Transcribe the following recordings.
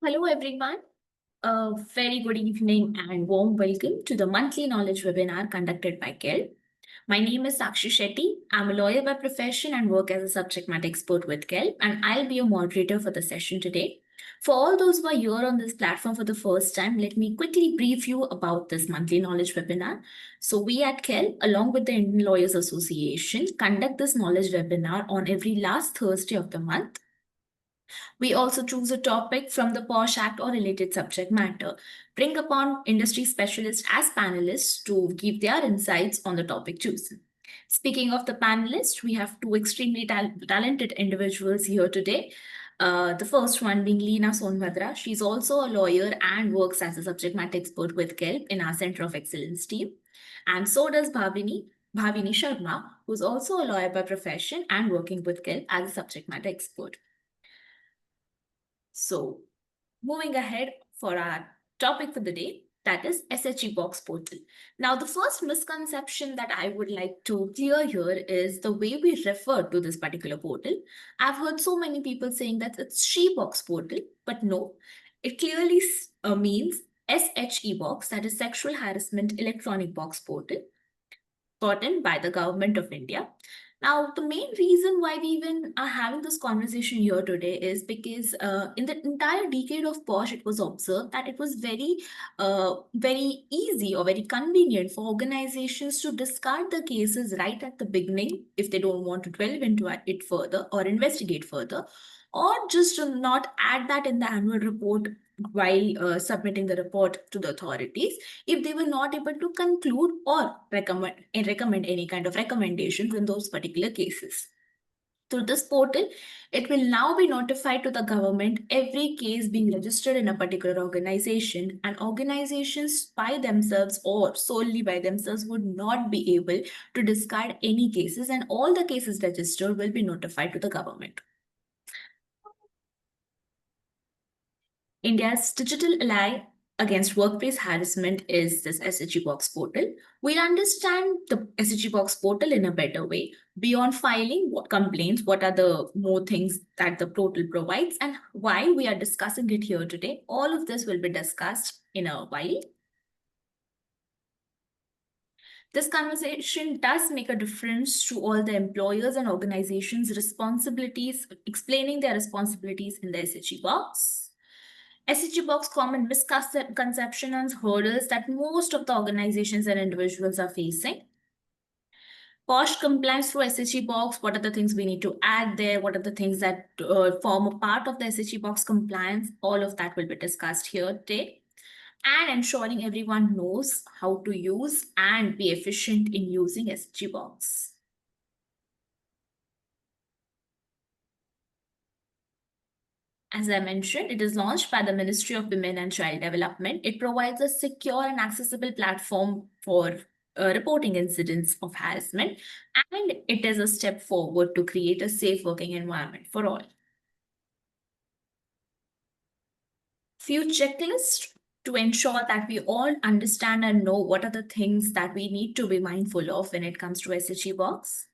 Hello, everyone. A very good evening and warm welcome to the monthly knowledge webinar conducted by Kelp. My name is Sakshi Shetty. I'm a lawyer by profession and work as a subject matter expert with Kelp, and I'll be your moderator for the session today. For all those who are here on this platform for the first time, let me quickly brief you about this monthly knowledge webinar. So, we at Kelp, along with the Indian Lawyers Association, conduct this knowledge webinar on every last Thursday of the month. We also choose a topic from the PoSH Act or related subject matter, bring upon industry specialists as panelists to give their insights on the topic chosen. Speaking of the panelists, we have two extremely talented individuals here today. The first one being Leena Sonbhadra. She's also a lawyer and works as a subject matter expert with Kelp in our Center of Excellence team. And so does Bhavini Sharma, who's also a lawyer by profession and working with Kelp as a subject matter expert. So, moving ahead for our topic for the day, that is SHE Box portal. Now, the first misconception that I would like to clear here is the way we refer to this particular portal. I've heard so many people saying that it's She Box portal, but no, it clearly means SHE Box, that is Sexual Harassment Electronic Box portal, gotten by the government of India. Now, the main reason why we even are having this conversation here today is because in the entire decade of PoSH, it was observed that it was very easy or very convenient for organizations to discard the cases right at the beginning if they don't want to delve into it further or investigate further, or just to not add that in the annual report while submitting the report to the authorities if they were not able to conclude or recommend any kind of recommendations in those particular cases. Through this portal, it will now be notified to the government every case being registered in a particular organization, and organizations by themselves or solely by themselves would not be able to discard any cases, and all the cases registered will be notified to the government. India's digital ally against workplace harassment is this SHG Box portal. We'll understand the SHG Box portal in a better way. Beyond filing what complaints, what are the more things that the portal provides, and why we are discussing it here today. All of this will be discussed in a while. This conversation does make a difference to all the employers and organizations' responsibilities, explaining their responsibilities in the SHG Box. SHG Box common misconception and hurdles that most of the organizations and individuals are facing. PoSH compliance through SHG Box, what are the things we need to add there? What are the things that form a part of the SHG Box compliance? All of that will be discussed here today. And ensuring everyone knows how to use and be efficient in using SHG Box. As I mentioned, it is launched by the Ministry of Women and Child Development. It provides a secure and accessible platform for reporting incidents of harassment, and it is a step forward to create a safe working environment for all. Few checklists to ensure that we all understand and know what are the things that we need to be mindful of when it comes to SHG Box.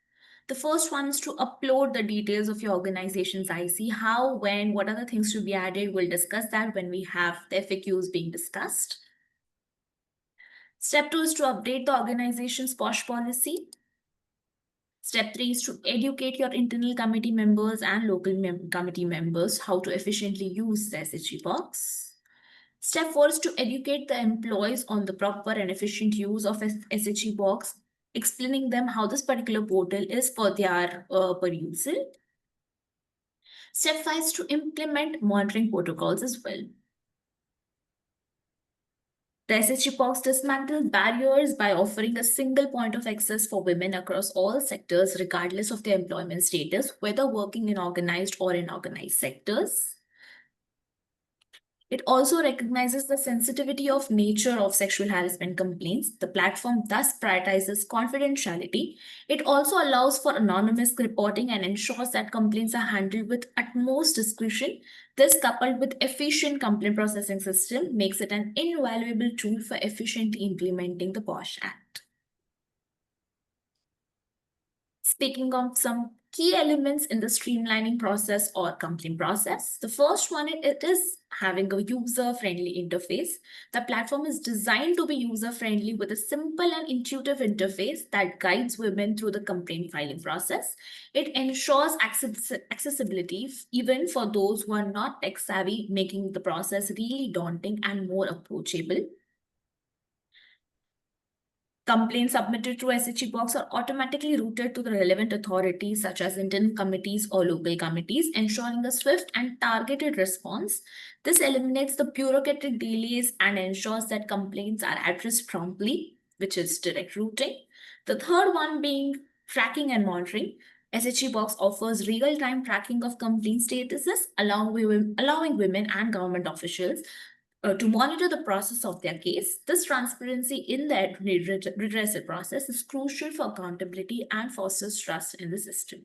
The first one is to upload the details of your organization's IC, how, when, what are the things to be added. We'll discuss that when we have the FAQs being discussed. Step 2 is to update the organization's PoSH policy. Step 3 is to educate your internal committee members and local committee members how to efficiently use the SHG Box. Step 4 is to educate the employees on the proper and efficient use of SHG Box, explaining them how this particular portal is for their perusal. Step 5 is to implement monitoring protocols as well. The SHG Box dismantles barriers by offering a single point of access for women across all sectors, regardless of their employment status, whether working in organized or unorganized sectors. It also recognizes the sensitivity of nature of sexual harassment complaints. The platform thus prioritizes confidentiality. It also allows for anonymous reporting and ensures that complaints are handled with utmost discretion. This, coupled with efficient complaint processing system, makes it an invaluable tool for efficiently implementing the PoSH Act. Speaking of some key elements in the streamlining process or complaint process. The first one, it is having a user-friendly interface. The platform is designed to be user-friendly with a simple and intuitive interface that guides women through the complaint filing process. It ensures accessibility even for those who are not tech-savvy, making the process really daunting and more approachable. Complaints submitted through SHE box are automatically routed to the relevant authorities such as internal committees or local committees, ensuring a swift and targeted response. This eliminates the bureaucratic delays and ensures that complaints are addressed promptly, which is direct routing. The third one being tracking and monitoring. SHE box offers real-time tracking of complaint statuses, allowing women and government officials to monitor the process of their case. This transparency in the redressal process is crucial for accountability and fosters trust in the system.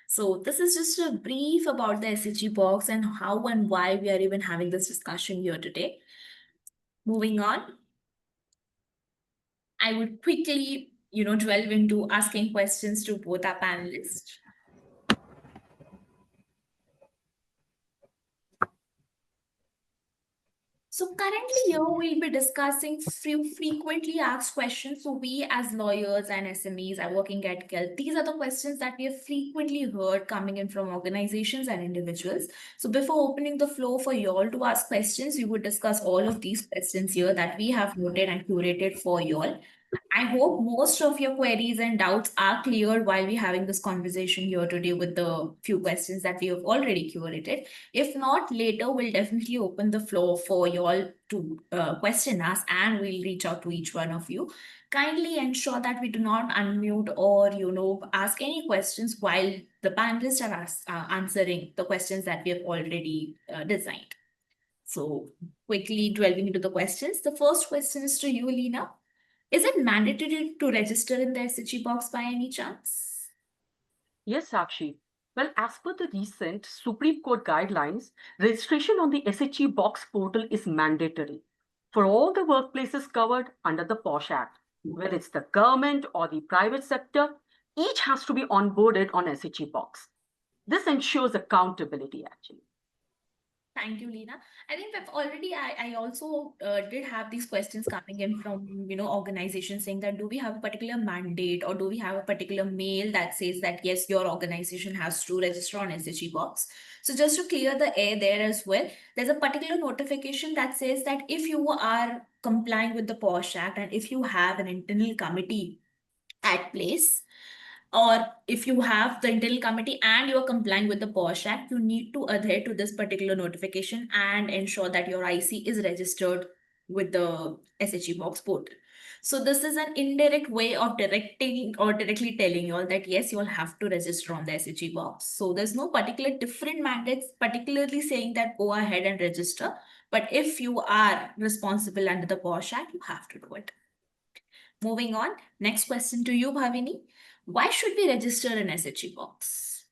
So this is just a brief about the SHG box and how and why we are even having this discussion here today. Moving on, I would quickly, delve into asking questions to both our panelists. So currently here we'll be discussing few frequently asked questions. So we as lawyers and SMEs are working at Kelp. These are the questions that we have frequently heard coming in from organizations and individuals. So before opening the floor for you all to ask questions, we would discuss all of these questions here that we have noted and curated for you all. I hope most of your queries and doubts are cleared while we're having this conversation here today with the few questions that we have already curated. If not, later we'll definitely open the floor for you all to question us and we'll reach out to each one of you. Kindly ensure that we do not unmute or, ask any questions while the panelists are answering the questions that we have already designed. So quickly delving into the questions. The first question is to you, Leena. Is it mandatory to register in the SHE box by any chance? Yes, Sakshi. Well, as per the recent Supreme Court guidelines, registration on the SHE box portal is mandatory for all the workplaces covered under the PoSH Act. Whether it's the government or the private sector, each has to be onboarded on SHE box. This ensures accountability, actually. Thank you, Leena. I think we've already, I also did have these questions coming in from, organizations saying that do we have a particular mandate or do we have a particular mail that says that, yes, your organization has to register on SHE box. So just to clear the air there as well, there's a particular notification that says that if you are complying with the PoSH Act and if you have an internal committee at place, or if you have the internal committee and you're complying with the PoSH Act, you need to adhere to this particular notification and ensure that your IC is registered with the SHE box portal. So this is an indirect way of directing or directly telling you all that yes, you all have to register on the SHE box. So there's no particular different mandates, particularly saying that go ahead and register. But if you are responsible under the PoSH Act, you have to do it. Moving on, next question to you, Bhavini. Why should we register an SHE box?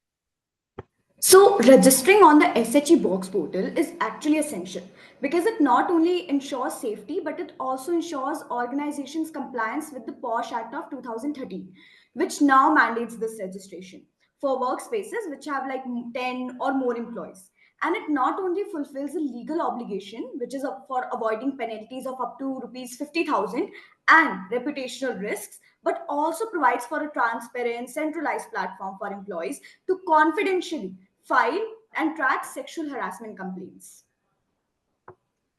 So, registering on the SHE box portal is actually essential because it not only ensures safety but it also ensures organizations' compliance with the PoSH Act of 2013, which now mandates this registration for workspaces which have like 10 or more employees. And it not only fulfills a legal obligation, which is for avoiding penalties of up to rupees 50,000 and reputational risks, but also provides for a transparent, centralized platform for employees to confidentially file and track sexual harassment complaints.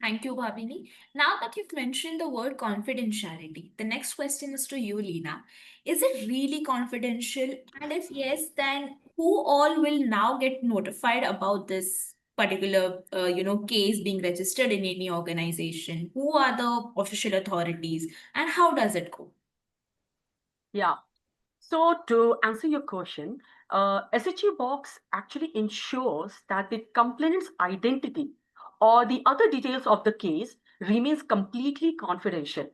Thank you, Bhavini. Now that you've mentioned the word confidentiality, the next question is to you, Leena. Is it really confidential? And if yes, then who all will now get notified about this particular, case being registered in any organization? Who are the official authorities, and how does it go? Yeah. So to answer your question, SHE box actually ensures that the complainant's identity or the other details of the case remains completely confidential.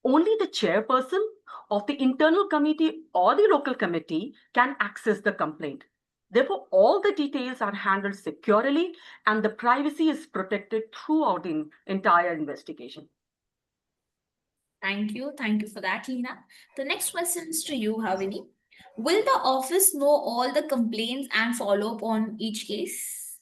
Only the chairperson of the internal committee or the local committee can access the complaint. Therefore, all the details are handled securely and the privacy is protected throughout the entire investigation. Thank you. Thank you for that, Leena. The next question is to you, Havini. Will the office know all the complaints and follow up on each case?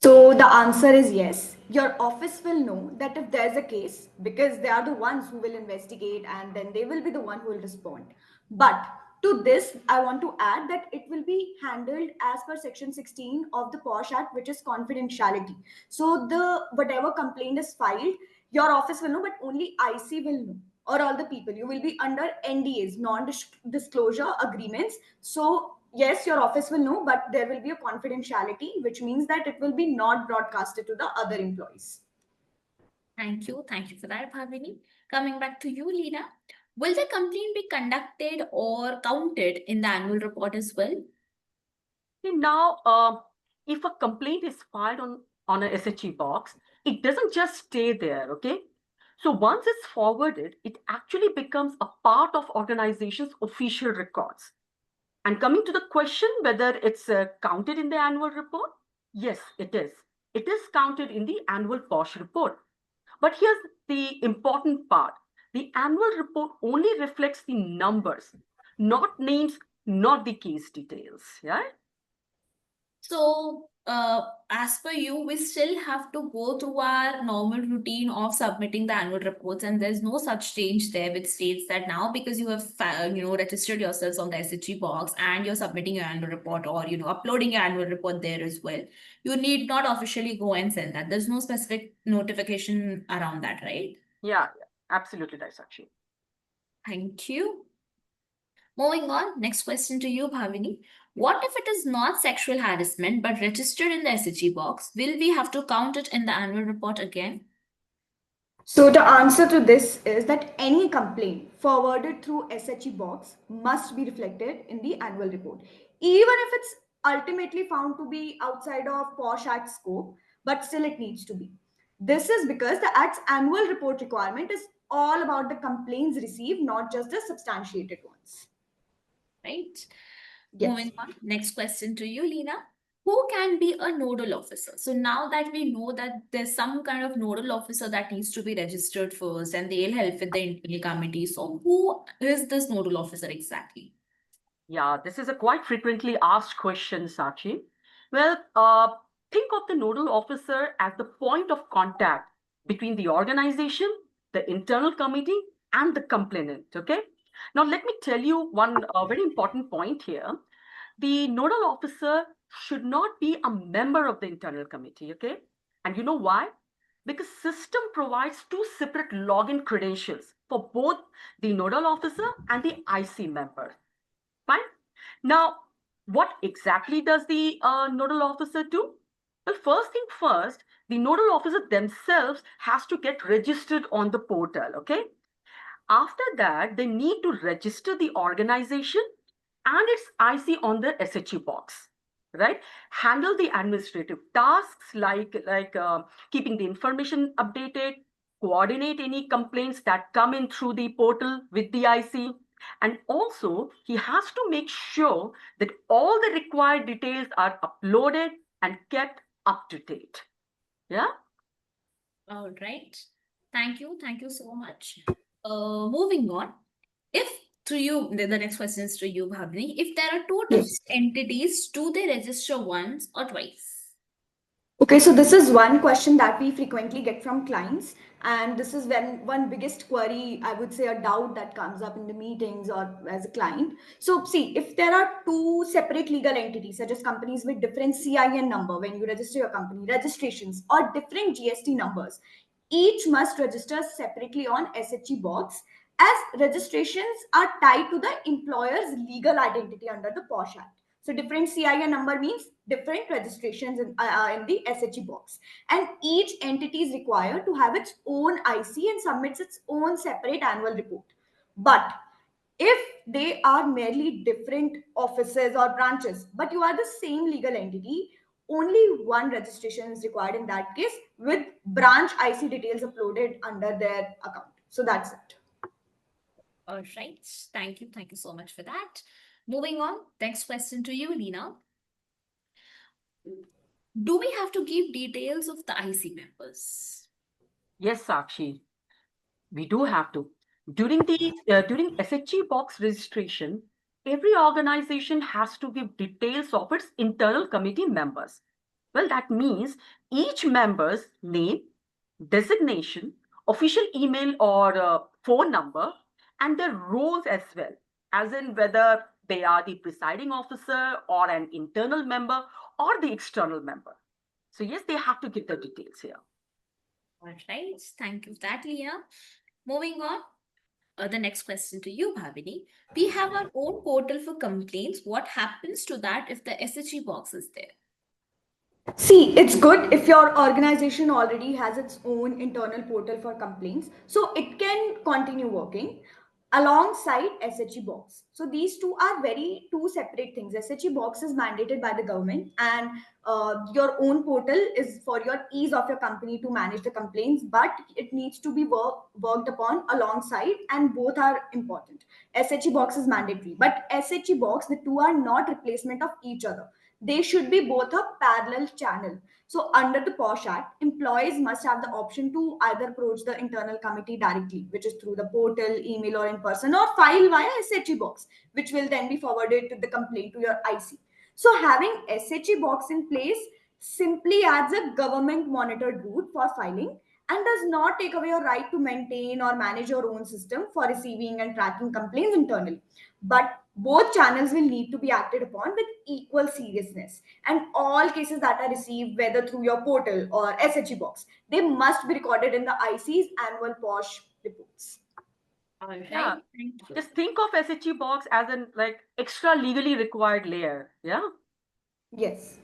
So the answer is yes. Your office will know that if there's a case, because they are the ones who will investigate and then they will be the one who will respond. But to this, I want to add that it will be handled as per section 16 of the PoSH Act, which is confidentiality. So the whatever complaint is filed, your office will know, but only IC will know, or all the people. You will be under NDAs, non-disclosure agreements. So yes, your office will know, but there will be a confidentiality, which means that it will be not broadcasted to the other employees. Thank you. Thank you for that, Bhavini. Coming back to you, Leena. Will the complaint be conducted or counted in the annual report as well? Okay, now, if a complaint is filed on a SHE box, it doesn't just stay there, okay? So once it's forwarded, it actually becomes a part of organization's official records. And coming to the question whether it's counted in the annual report, yes, it is. It is counted in the annual PoSH report. But here's the important part. The annual report only reflects the numbers, not names, not the case details, yeah? So, as per you, we still have to go through our normal routine of submitting the annual reports, and there's no such change there which states that now because you have registered yourselves on the SHG box and you're submitting your annual report or uploading your annual report there as well, you need not officially go and send that. There's no specific notification around that, right? Yeah, absolutely right, Sakshi. Thank you. Moving on, next question to you, Bhavini. What if it is not sexual harassment but registered in the SHG box? Will we have to count it in the annual report again? So the answer to this is that any complaint forwarded through SHE box must be reflected in the annual report, even if it's ultimately found to be outside of PoSH Act scope, but still it needs to be. This is because the Act's annual report requirement is all about the complaints received, not just the substantiated ones. Right? Yes. Moving on, next question to you, Leena. Who can be a nodal officer? So now that we know that there's some kind of nodal officer that needs to be registered first and they'll help with the internal committee. So who is this nodal officer exactly? Yeah, this is a quite frequently asked question, Sakshi. Well, think of the nodal officer as the point of contact between the organization, the internal committee, and the complainant, okay? Now, let me tell you one very important point here. The nodal officer should not be a member of the internal committee, okay? And you know why? Because system provides two separate login credentials for both the nodal officer and the IC member. Fine. Now, what exactly does the nodal officer do? Well, first thing first, the nodal officer themselves has to get registered on the portal, okay? After that, they need to register the organization and its IC on the SHE box, right? Handle the administrative tasks like keeping the information updated, coordinate any complaints that come in through the portal with the IC, and also he has to make sure that all the required details are uploaded and kept up to date. Yeah. All right. Thank you. Thank you so much. Moving on. If to you, the next question is to you, Bhavini. If there are two different Yes. entities, do they register once or twice? Okay, so this is one question that we frequently get from clients, and this is when one biggest query, I would say, a doubt that comes up in the meetings or as a client. So, see, if there are two separate legal entities, such as companies with different CIN number when you register your company, registrations, or different GST numbers, each must register separately on SHE box, as registrations are tied to the employer's legal identity under the PoSH Act. So different CIN number means different registrations in the SHE box. And each entity is required to have its own IC and submits its own separate annual report. But if they are merely different offices or branches, but you are the same legal entity, only one registration is required in that case with branch IC details uploaded under their account. So that's it. All right. Thank you. Thank you so much for that. Moving on. Next question to you, Leena. Do we have to give details of the IC members? Yes, Sakshi. We do have to. During SHG box registration, every organization has to give details of its internal committee members. Well, that means each member's name, designation, official email or phone number, and their roles as well, as in whether they are the presiding officer or an internal member or the external member. So yes, they have to give the details here. All right. Thank you for that, Leah. Moving on. The next question to you, Bhavini. We have our own portal for complaints. What happens to that if the SHE box is there? See, it's good if your organization already has its own internal portal for complaints, so it can continue working alongside SHE box. So these two are very two separate things. SHE box is mandated by the government, and your own portal is for your ease of your company to manage the complaints, but it needs to be worked upon alongside, and both are important. SHE box is mandatory, but SHE box, the two are not replacement of each other. They should be both a parallel channel. So under the PoSH Act, employees must have the option to either approach the internal committee directly, which is through the portal, email, or in person, or file via SHE box, which will then be forwarded to the complaint to your IC. So having SHE box in place simply adds a government monitored route for filing and does not take away your right to maintain or manage your own system for receiving and tracking complaints internally. But both channels will need to be acted upon with equal seriousness. And all cases that are received, whether through your portal or SHE box, they must be recorded in the IC's annual PoSH reports. All right. Yeah. Thank you. Just think of SHE box as an like extra legally required layer. Yeah. Yes.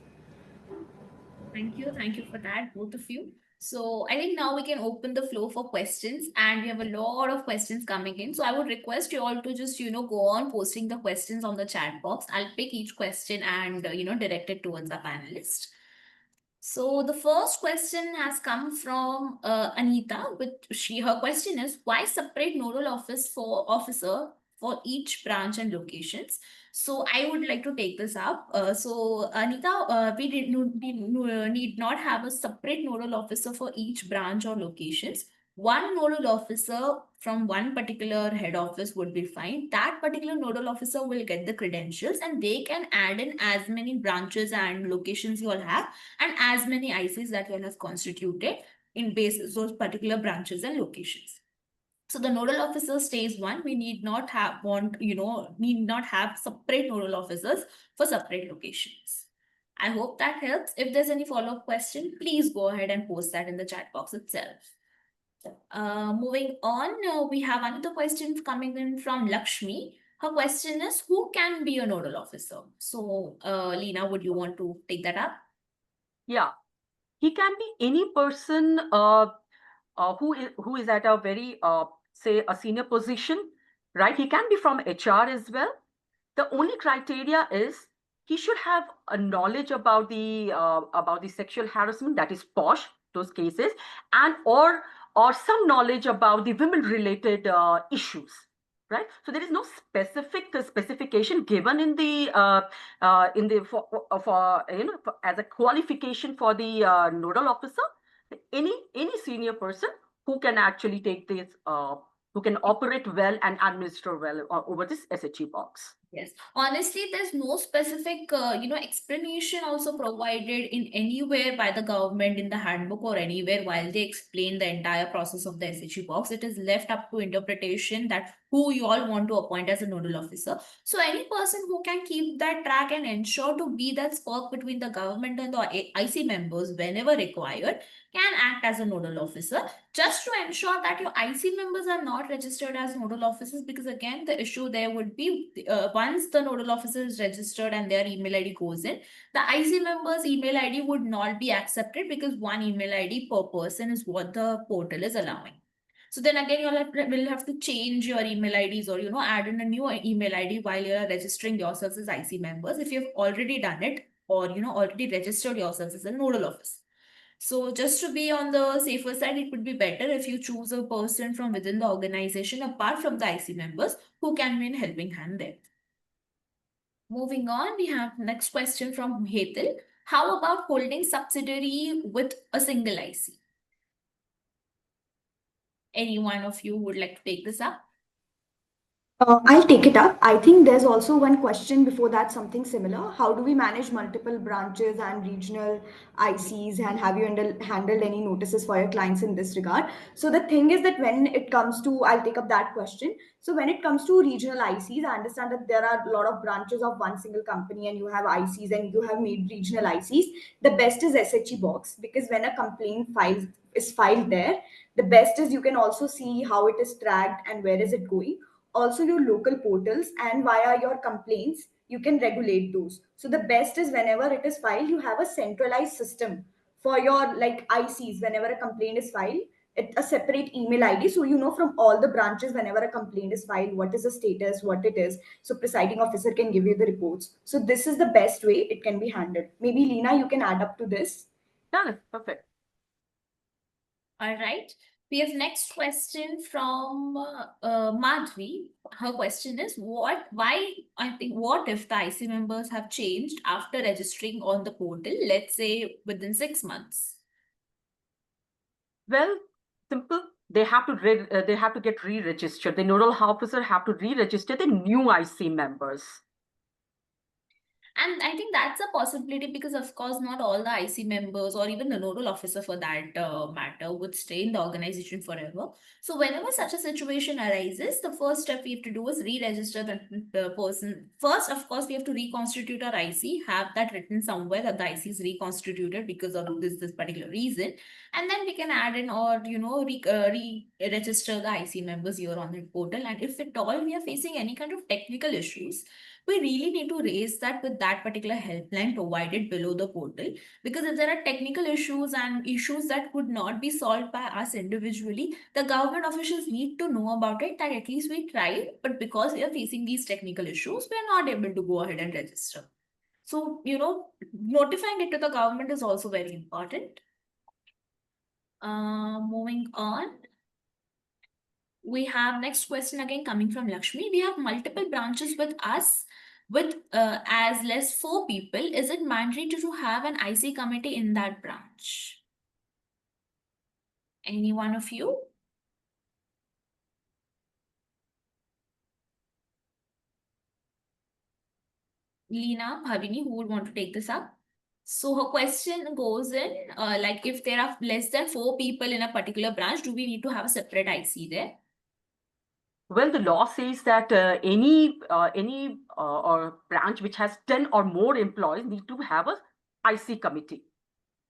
Thank you. Thank you for that, both of you. So I think now we can open the floor for questions, and we have a lot of questions coming in. So I would request you all to just, go on posting the questions on the chat box. I'll pick each question and, direct it towards the panelist. So the first question has come from Anita. Her question is, why separate nodal officer for each branch and locations? So I would like to take this up. So Anita, we need not have a separate nodal officer for each branch or locations. One nodal officer from one particular head office would be fine. That particular nodal officer will get the credentials, and they can add in as many branches and locations you all have, and as many ICs that you all have constituted in basis those particular branches and locations. So the nodal officer stays one. We need not have separate nodal officers for separate locations. I hope that helps. If there's any follow-up question, please go ahead and post that in the chat box itself. Moving on, we have another question coming in from Lakshmi. Her question is, who can be a nodal officer? So, Leena, would you want to take that up? Yeah. He can be any person who is at a very say a senior position, right? He can be from HR as well. The only criteria is he should have a knowledge about the sexual harassment, that is PoSH, those cases, and or some knowledge about the women related issues, right? So there is no specific specification given in the for as a qualification for the nodal officer. Any senior person who can actually take this who can operate well and administer well over this SHE box. Yes, honestly, there's no specific, explanation also provided in anywhere by the government in the handbook or anywhere while they explain the entire process of the SHE box. It is left up to interpretation that who you all want to appoint as a nodal officer. So any person who can keep that track and ensure to be that spark between the government and the IC members whenever required can act as a nodal officer, just to ensure that your IC members are not registered as nodal officers, because again, the issue there would be once the nodal officer is registered and their email ID goes in, the IC member's email ID would not be accepted because one email ID per person is what the portal is allowing. So then again, will have to change your email IDs or, add in a new email ID while you're registering yourselves as IC members if you've already done it or, already registered yourselves as a nodal officer. So just to be on the safer side, it would be better if you choose a person from within the organization apart from the IC members who can be in helping hand there. Moving on, we have next question from Hetal. How about holding subsidiary with a single IC? Any one of you would like to take this up? I'll take it up. I think there's also one question before that, something similar. How do we manage multiple branches and regional ICs? And have you handled any notices for your clients in this regard? So, the thing is that when it comes to, I'll take up that question. So, when it comes to regional ICs, I understand that there are a lot of branches of one single company and you have ICs and you have made regional ICs. The best is SHE box, because when a complaint is filed there, the best is you can also see how it is tracked and where is it going. Also your local portals, and via your complaints you can regulate those. So the best is whenever it is filed, you have a centralized system for your like ICs. Whenever a complaint is filed, it a separate email ID, so you know from all the branches whenever a complaint is filed what is the status, what it is, so presiding officer can give you the reports. So this is the best way it can be handled. Maybe Lena, you can add up to this. Yeah, perfect. All right. We have next question from Madhvi. Her question is, what if the IC members have changed after registering on the portal, let's say within 6 months? Well, simple. They have to get re-registered. The nodal officer have to re-register the new IC members. And I think that's a possibility because, of course, not all the IC members or even the nodal officer for that matter would stay in the organization forever. So, whenever such a situation arises, the first step we have to do is re register the person. First, of course, we have to reconstitute our IC, have that written somewhere that the IC is reconstituted because of this particular reason. And then we can add in or, re register the IC members here on the portal. And if at all we are facing any kind of technical issues, we really need to raise that with that particular helpline provided below the portal, because if there are technical issues and issues that could not be solved by us individually, the government officials need to know about it, that at least we tried, but because we are facing these technical issues, we are not able to go ahead and register. So, notifying it to the government is also very important. Moving on, we have next question again coming from Lakshmi. We have multiple branches with us with as less 4 people. Is it mandatory to have an IC committee in that branch? Any one of you? Leena, Bhavini, who would want to take this up? So her question goes in like, if there are less than 4 people in a particular branch, do we need to have a separate IC there? Well, the law says that any or branch which has 10 or more employees need to have a IC committee,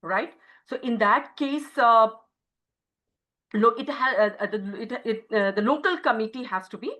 right? So in that case, the local committee has to be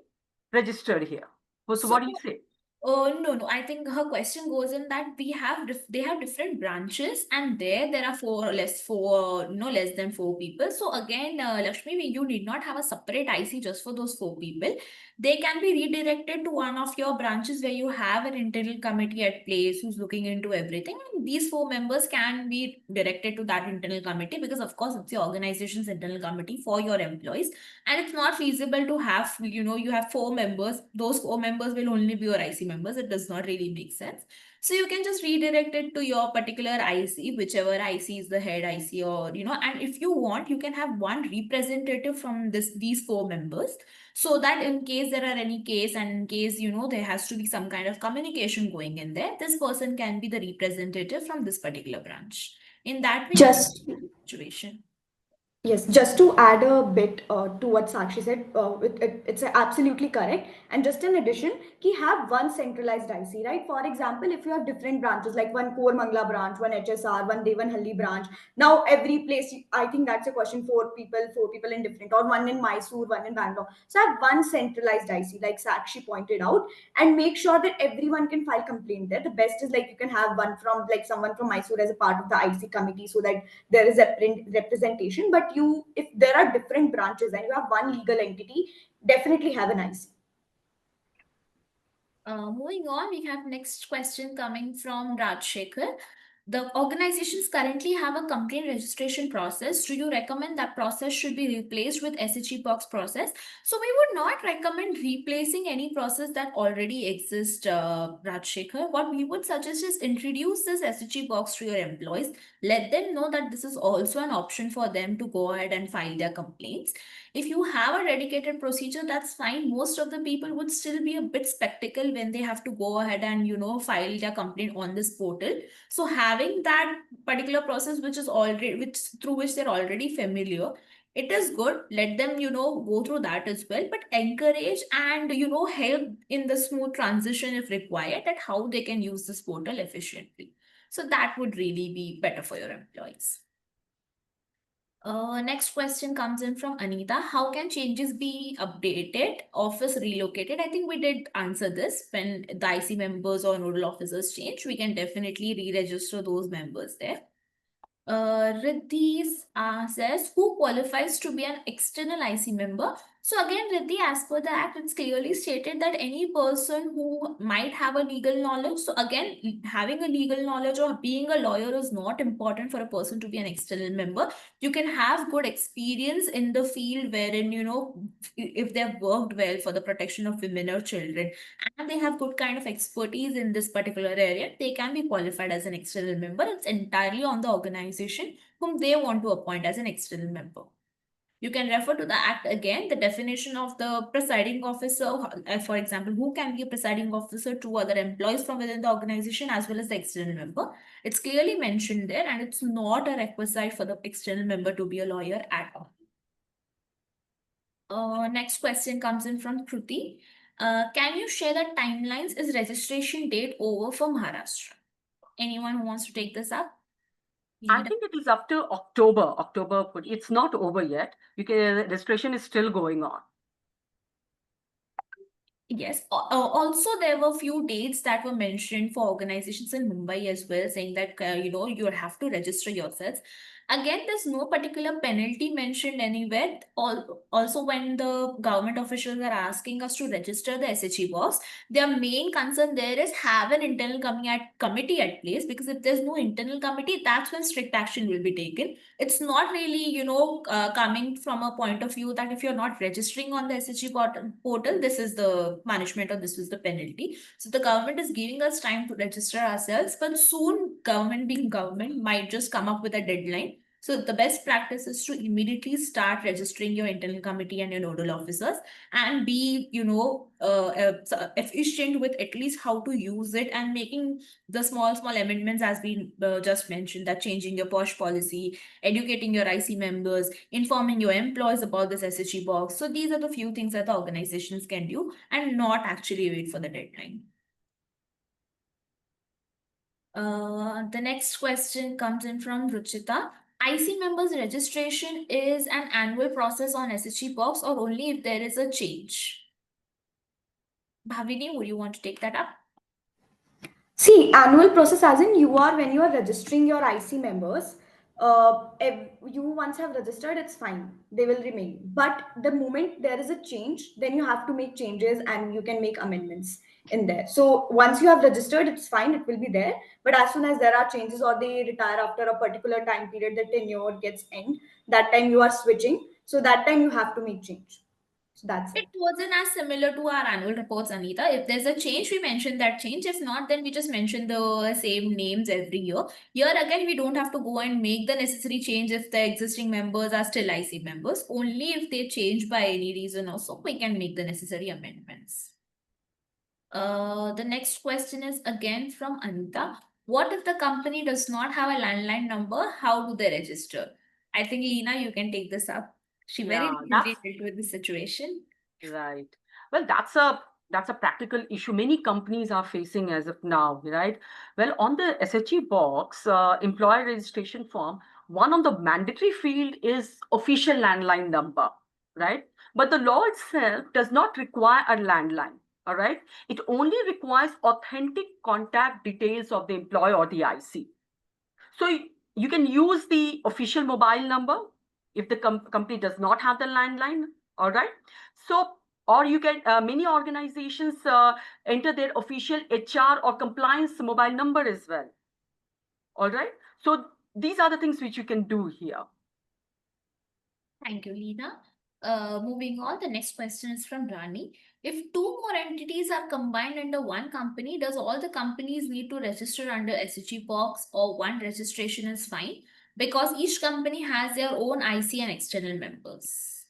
registered here. So what do you say? Oh, no. I think her question goes in that they have different branches, and there are less than 4 people. So again, Lakshmi, you need not have a separate IC just for those 4 people. They can be redirected to one of your branches where you have an internal committee at place who's looking into everything. And these 4 members can be directed to that internal committee because, of course, it's the organization's internal committee for your employees, and it's not feasible to have, you have 4 members, those 4 members will only be your IC members. It does not really make sense. So you can just redirect it to your particular IC, whichever IC is the head IC, or and if you want, you can have one representative from these 4 members, so that in case there are any case, and in case there has to be some kind of communication going in there, this person can be the representative from this particular branch. In that way you can Just situation. Yes, just to add a bit to what Sakshi said, it's absolutely correct. And just in addition, we have one centralized IC, right? For example, if you have different branches, like one Core Mangla branch, one HSR, one Devanhalli branch. Now, every place, I think that's a question, 4 people in different, or one in Mysore, one in Bangalore. So have one centralized IC, like Sakshi pointed out, and make sure that everyone can file complaint there. The best is like you can have one from like someone from Mysore as a part of the IC committee, so that there is a representation. But you, if there are different branches and you have one legal entity, definitely have an IC. Moving on, we have next question coming from Rajshekhar. The organizations currently have a complaint registration process. Do you recommend that process should be replaced with SHE box process? So we would not recommend replacing any process that already exists, Rajshekhar. What we would suggest is introduce this SHE box to your employees. Let them know that this is also an option for them to go ahead and file their complaints. If you have a dedicated procedure, that's fine. Most of the people would still be a bit skeptical when they have to go ahead and file their complaint on this portal. So having that particular process which is already which through which they're already familiar, it is good. Let them go through that as well, but encourage and help in the smooth transition if required, that how they can use this portal efficiently. So that would really be better for your employees. Next question comes in from Anita. How can changes be updated? Office relocated. I think we did answer this. When the IC members or nodal officers change, we can definitely re-register those members there. Riddhi says, who qualifies to be an external IC member? So again, Riddhi, as per the act, it's clearly stated that any person who might have a legal knowledge. So again, having a legal knowledge or being a lawyer is not important for a person to be an external member. You can have good experience in the field wherein, if they've worked well for the protection of women or children, and they have good kind of expertise in this particular area, they can be qualified as an external member. It's entirely on the organization whom they want to appoint as an external member. You can refer to the act again, the definition of the presiding officer, for example, who can be a presiding officer to other employees from within the organization as well as the external member. It's clearly mentioned there, and it's not a requisite for the external member to be a lawyer at all. Next question comes in from Kruti. Can you share the timelines? Is registration date over for Maharashtra? Anyone who wants to take this up? I think it is up to October. It's not over yet. Registration is still going on. Yes. Also, there were few dates that were mentioned for organizations in Mumbai as well, saying that you have to register yourselves. Again, there's no particular penalty mentioned anywhere. Also, when the government officials are asking us to register the SHE box, their main concern there is have an internal committee at place, because if there's no internal committee, that's when strict action will be taken. It's not really coming from a point of view that if you're not registering on the SHG portal, this is the punishment or this is the penalty. So the government is giving us time to register ourselves, but soon government being government might just come up with a deadline. So the best practice is to immediately start registering your internal committee and your nodal officers, and be efficient with at least how to use it, and making the small amendments as we just mentioned, that changing your PoSH policy, educating your IC members, informing your employees about this SHE box. So these are the few things that the organizations can do, and not actually wait for the deadline. The next question comes in from Ruchita. IC members registration is an annual process on SHE box, or only if there is a change? Bhavini, would you want to take that up? See, annual process as in when you are registering your IC members, if you once have registered, it's fine. They will remain. But the moment there is a change, then you have to make changes and you can make amendments in there. So once you have registered, it's fine. It will be there. But as soon as there are changes or they retire after a particular time period, the tenure gets end, that time you are switching. So that time you have to make change. So that's It it. wasn't as similar to our annual reports, Anita. If there's a change, we mention that change. If not, then we just mention the same names every year. Here again, we don't have to go and make the necessary change if the existing members are still IC members. Only if they change by any reason or so, we can make the necessary amendments. The next question is again from Anita. What if the company does not have a landline number? How do they register? I think Lena, you can take this up. She very Yeah, that's recently dealt with the situation. right. Well, that's a practical issue many companies are facing as of now, right? Well, on the SHE box, employer registration form, one of the mandatory field is official landline number, right? But the law itself does not require a landline, all right? It only requires authentic contact details of the employee or the IC. So you can use the official mobile number if the company does not have the landline, all right? So, or you can, many organizations enter their official HR or compliance mobile number as well. All right. So these are the things which you can do here. Thank you, Leena. Moving on, the next question is from Rani. If two more entities are combined under one company, does all the companies need to register under SHG box or one registration is fine? Because each company has their own IC and external members.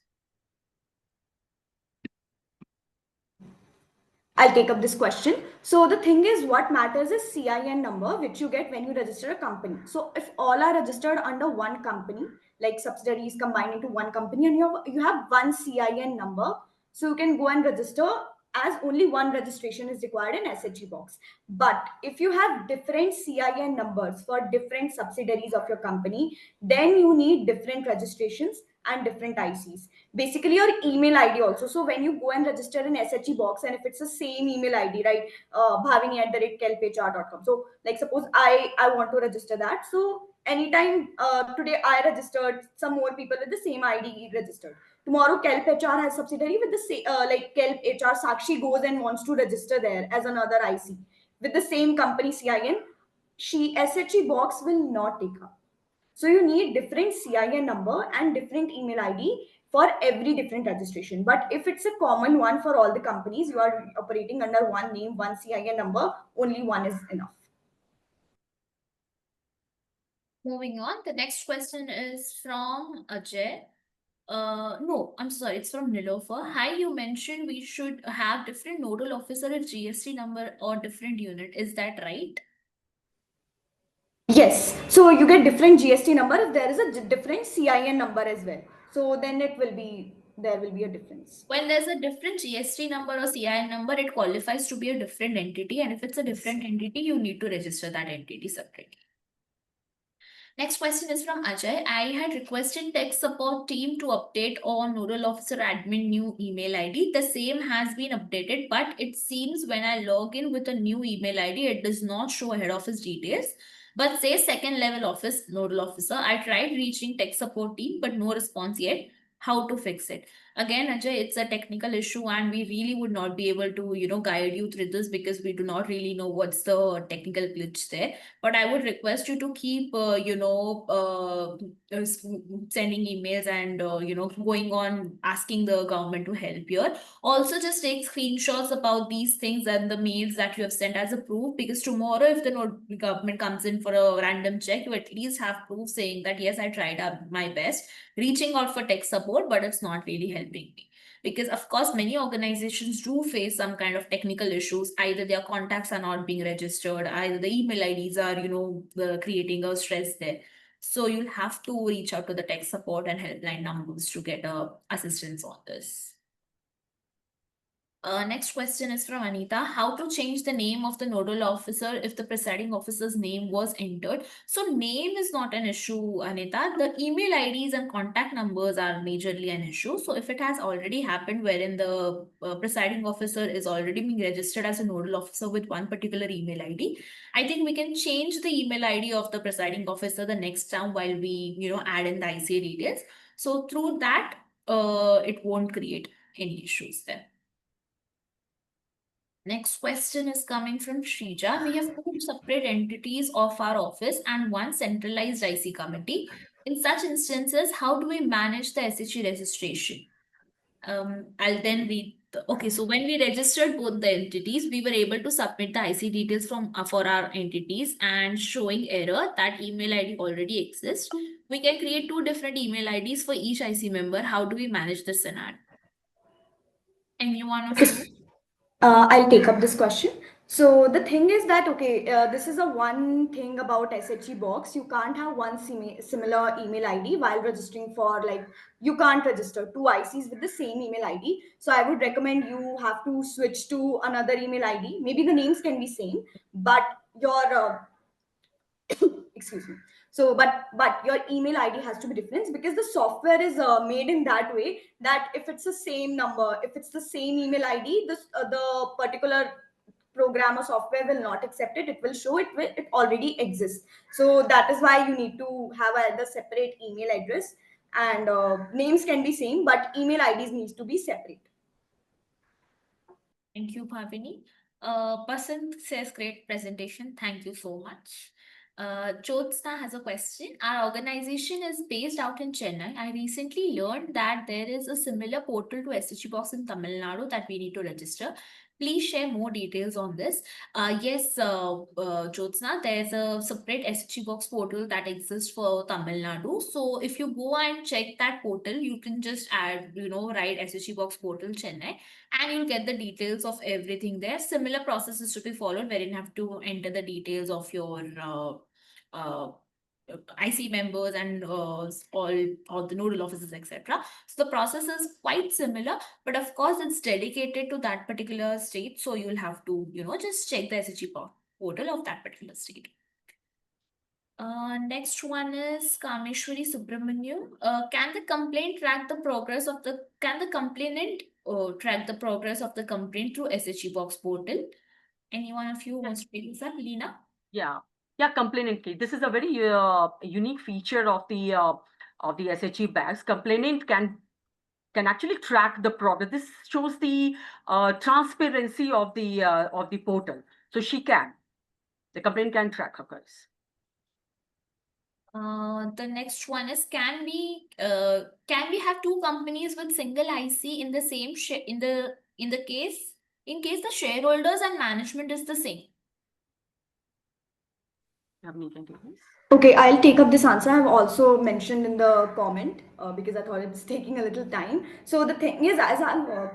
I'll take up this question. So the thing is, what matters is CIN number, which you get when you register a company. So if all are registered under one company, like subsidiaries combined into one company, and you have one CIN number, so you can go and register as only one registration is required in SHE box. But if you have different CIN numbers for different subsidiaries of your company, then you need different registrations and different ICs. Basically your email ID also. So when you go and register in SHE box, and if it's the same email ID, right, bhavini at the rate kelphr.com. So like suppose I want to register that. So anytime today I registered, some more people with the same ID registered. Tomorrow Kelp HR has subsidiary with the same like Kelp HR Sakshi goes and wants to register there as another IC with the same company CIN. She SHE box will not take up. So you need different CIN number and different email ID for every different registration. But if it's a common one for all the companies, you are operating under one name, one CIN number, only one is enough. Moving on, the next question is from Ajay. No, I'm sorry, it's from Nilofer. Hi, you mentioned we should have different nodal officer if GST number or different unit. Is that right? Yes. So you get different GST number if there is a different CIN number as well. So then there will be a difference. When there's a different GST number or CIN number, it qualifies to be a different entity. And if it's a different entity, you need to register that entity separately. Next question is from Ajay. I had requested tech support team to update on nodal officer admin new email ID. The same has been updated, but it seems when I log in with a new email ID, it does not show head office details. But say second level office nodal officer. I tried reaching tech support team, but no response yet. How to fix it? Again, Ajay, it's a technical issue, and we really would not be able to, guide you through this because we do not really know what's the technical glitch there. But I would request you to keep sending emails and going on asking the government to help here. Also just take screenshots about these things and the mails that you have sent as a proof, because tomorrow if the government comes in for a random check, you at least have proof saying that yes, I tried my best reaching out for tech support, but it's not really helping me. Because of course many organizations do face some kind of technical issues, either their contacts are not being registered, either the email IDs are creating a stress there. So you'll have to reach out to the tech support and helpline numbers to get assistance on this. Next question is from Anita. How to change the name of the nodal officer if the presiding officer's name was entered? So name is not an issue, Anita. The email IDs and contact numbers are majorly an issue. So if it has already happened wherein the presiding officer is already being registered as a nodal officer with one particular email ID, I think we can change the email ID of the presiding officer the next time while we, add in the ICA details. So through that, it won't create any issues there. Next question is coming from Shrija. We have two separate entities of our office and one centralized IC committee. In such instances, how do we manage the SHE registration? I'll then read. Okay, so when we registered both the entities, we were able to submit the IC details from for our entities and showing error that email ID already exists. We can create two different email IDs for each IC member. How do we manage the scenario? Any one of you? I'll take up this question. So the thing is that okay, this is a one thing about SHE box. You can't have one similar email ID while registering for, like, you can't register two ICs with the same email ID. So I would recommend you have to switch to another email ID. Maybe the names can be same, but your excuse me. So but your email ID has to be different, because the software is made in that way that if it's the same number, if it's the same email ID, this the particular program or software will not accept it. It will show it already exists. So that is why you need to have either separate email address, and names can be same, but email IDs needs to be separate. Thank you, Bhavini. Pasant says great presentation. Thank you so much. Jyotsna has a question. Our organization is based out in Chennai. I recently learned that there is a similar portal to SHG Box in Tamil Nadu that we need to register. Please share more details on this. Yes, Jyotsna, there's a separate SHG Box portal that exists for Tamil Nadu. So if you go and check that portal, you can just add, write SHG Box portal Chennai, and you'll get the details of everything there. Similar processes to be followed, wherein you have to enter the details of your uh, IC members and all the nodal officers, etc. So the process is quite similar, but of course it's dedicated to that particular state. So you'll have to, just check the SHG portal of that particular state. Next one is Kameshwari Subramaniam. Can the complainant track the progress of the complaint through SHG Box portal? Any one of you wants to take this up, Lena? Yeah, complainant key. This is a very unique feature of the SHE bags. Complainant can actually track the progress. This shows the transparency of the portal. So the complainant can track her case. The next one is, can we have two companies with single IC in the same in case the shareholders and management is the same? Okay, I'll take up this answer. I've also mentioned in the comment because I thought it's taking a little time. So the thing is, as I've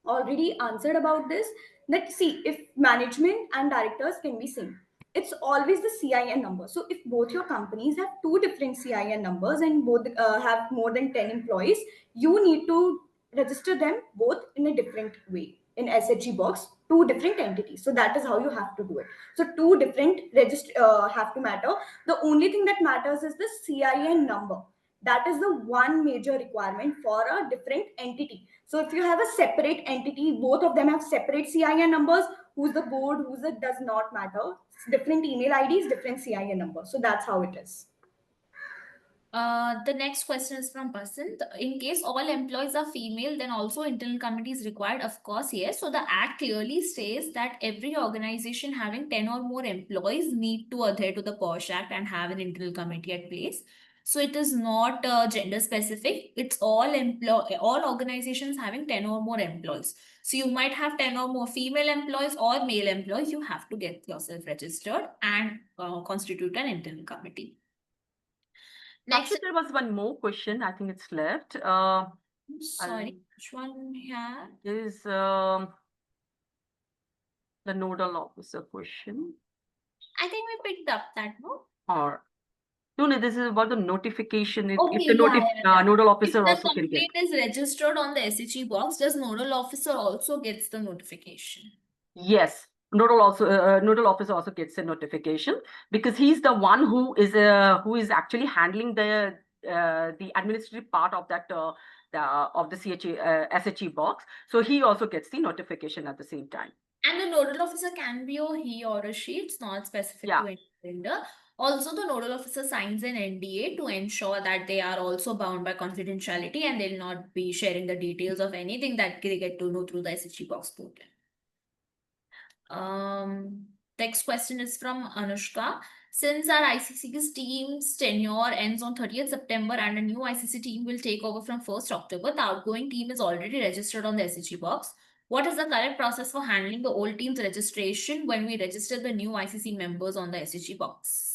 already answered about this, that see, if management and directors can be same, it's always the CIN number. So if both your companies have two different CIN numbers and both have more than 10 employees, you need to register them both in a different way in SHG box, two different entities. So that is how you have to do it. So two different have to matter. The only thing that matters is the CIN number. That is the one major requirement for a different entity. So if you have a separate entity, both of them have separate CIN numbers, who's the board, who's it, does not matter. Different email IDs, different CIN numbers. So that's how it is. The next question is from Basant. In case all employees are female, then also internal committee is required. Of course, yes. So the act clearly says that every organization having 10 or more employees need to adhere to the PoSH Act and have an internal committee at place. So it is not gender specific. It's all organizations having 10 or more employees. So you might have 10 or more female employees or male employees. You have to get yourself registered and constitute an internal committee. Next, actually, there was one more question. I think it's left. Sorry, which one we have? Is the nodal officer question. I think we picked up that, no? Or no, this is about the notification. If Okay, the nodal officer if also the can get. complaint is registered on the SHE box, does nodal officer also gets the notification? Yes, nodal officer also gets a notification because he's the one who is actually handling the administrative part of that of the SHE box. So he also gets the notification at the same time. And the nodal officer can be a he or a she. It's not specific to any gender. Also, the nodal officer signs an NDA to ensure that they are also bound by confidentiality and they'll not be sharing the details of anything that they get to know through the SHE box portal. Next question is from Anushka. Since our ICC's team's tenure ends on 30th September and a new ICC team will take over from 1st October, the outgoing team is already registered on the SHG box. What is the current process for handling the old team's registration when we register the new ICC members on the SHG box?